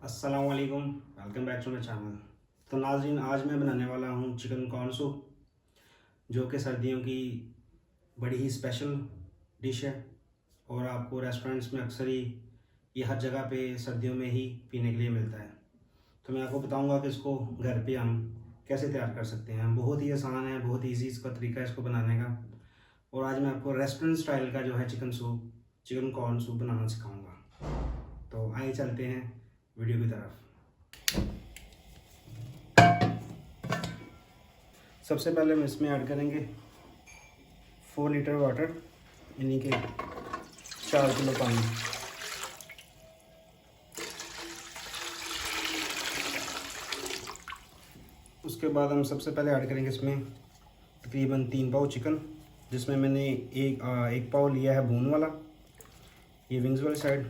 अस्सलाम वालेकुम, welcome back to my channel. तो नाज़रीन, आज मैं बनाने वाला हूँ चिकन कॉर्न सूप, जो कि सर्दियों की बड़ी ही स्पेशल डिश है और आपको रेस्टोरेंट्स में अक्सर ही ये हर जगह पे सर्दियों में ही पीने के लिए मिलता है। तो मैं आपको बताऊंगा कि इसको घर पे हम कैसे तैयार कर सकते हैं। बहुत ही आसान है, बहुत ही ईजी इसका तरीका है इसको बनाने का। और आज मैं आपको रेस्टोरेंट स्टाइल का जो है चिकन कॉर्न सूप बनाना सिखाऊंगा। तो आइए चलते हैं वीडियो की तरफ। सबसे पहले हम इसमें ऐड करेंगे 4 लीटर वाटर, यानी कि 4 किलो पानी। उसके बाद हम सबसे पहले ऐड करेंगे इसमें तकरीबन 3 पाव चिकन, जिसमें मैंने एक पाव लिया है बोन वाला, ये विंग्स वाली साइड,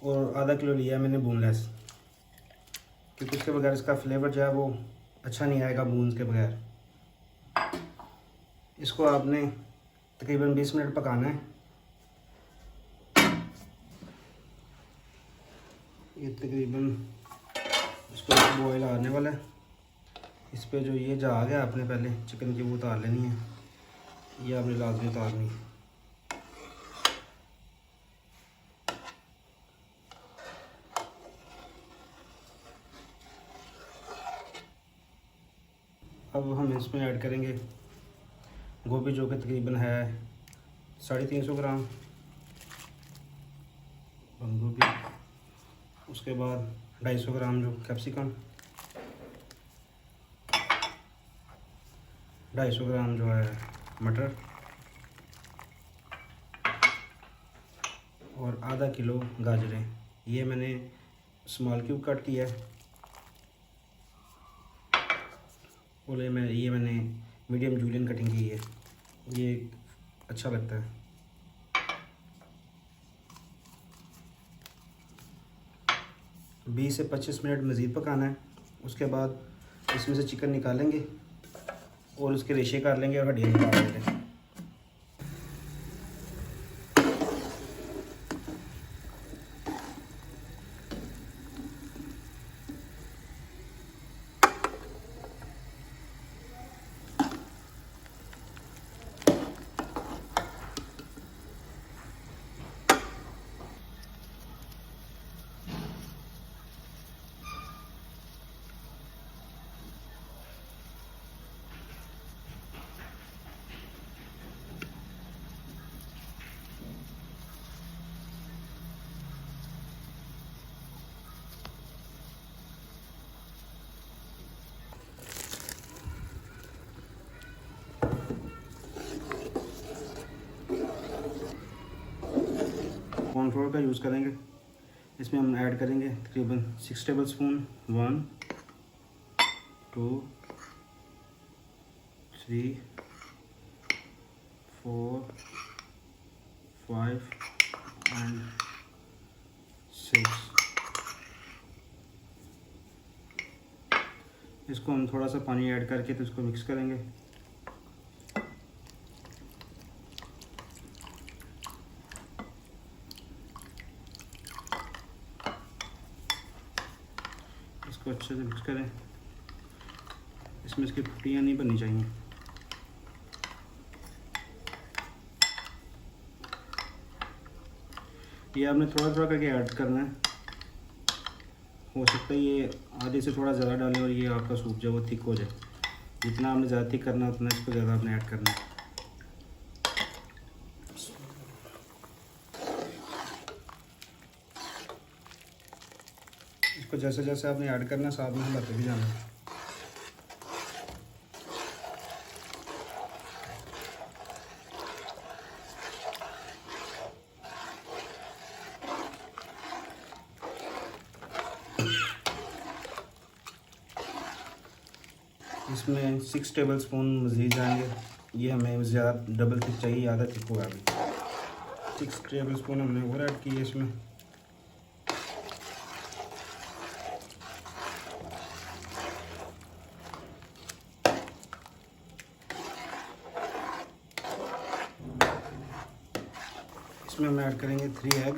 और आधा किलो लिया है मैंने बोनलेस, क्योंकि इसके बगैर इसका फ्लेवर जो है वो अच्छा नहीं आएगा बोन्स के बगैर। इसको आपने तकरीबन 20 मिनट पकाना है। ये तकरीबन इसको बॉयल आने वाला है। इस पे जो ये झाग है आपने पहले चिकन की वो उतार लेनी है, ये आपने लाजमी उतारनी है। अब हम इसमें ऐड करेंगे गोभी, जो कि तकरीबन है 350 ग्राम बंद गोभी। उसके बाद 250 ग्राम जो कैप्सिकम, 250 ग्राम जो है मटर, और आधा किलो गाजरें। ये मैंने स्मॉल क्यूब कट किया है, और ये मैंने मीडियम जूलियन कटिंग की है, ये अच्छा लगता है। बीस से 25 मिनट मज़ीद पकाना है। उसके बाद इसमें से चिकन निकालेंगे और उसके रेशे कर लेंगे और हड्डियाँ निकाल लेंगे। कॉर्नफ्लोर का यूज़ करेंगे। इसमें हम ऐड करेंगे तकरीबन 6 टेबल स्पून, 1 2 3 4 5 एंड 6। इसको हम थोड़ा सा पानी ऐड करके तो इसको मिक्स करेंगे। इसको अच्छे से मिक्स करें। इसमें इसकी फुटियाँ नहीं बननी चाहिए। ये आपने थोड़ा थोड़ा करके ऐड करना है। हो सकता है ये आधे से थोड़ा ज़्यादा डालें और ये आपका सूप जो वो थिक हो जाए। जितना आपने ज़्यादा थिक करना है उतना इसको ज़्यादा आपने ऐड करना है। इसको जैसे जैसे आपने ऐड करना है साथ में हिलाते भी जाना है। इसमें 6 टेबल स्पून मज़ीद जाएंगे। ये हमें ज़्यादा डबल थिक चाहिए, ज़्यादा थिक होगा। अभी 6 टेबल स्पून हमने और ऐड किए इसमें। इसमें हम ऐड करेंगे 3 एग।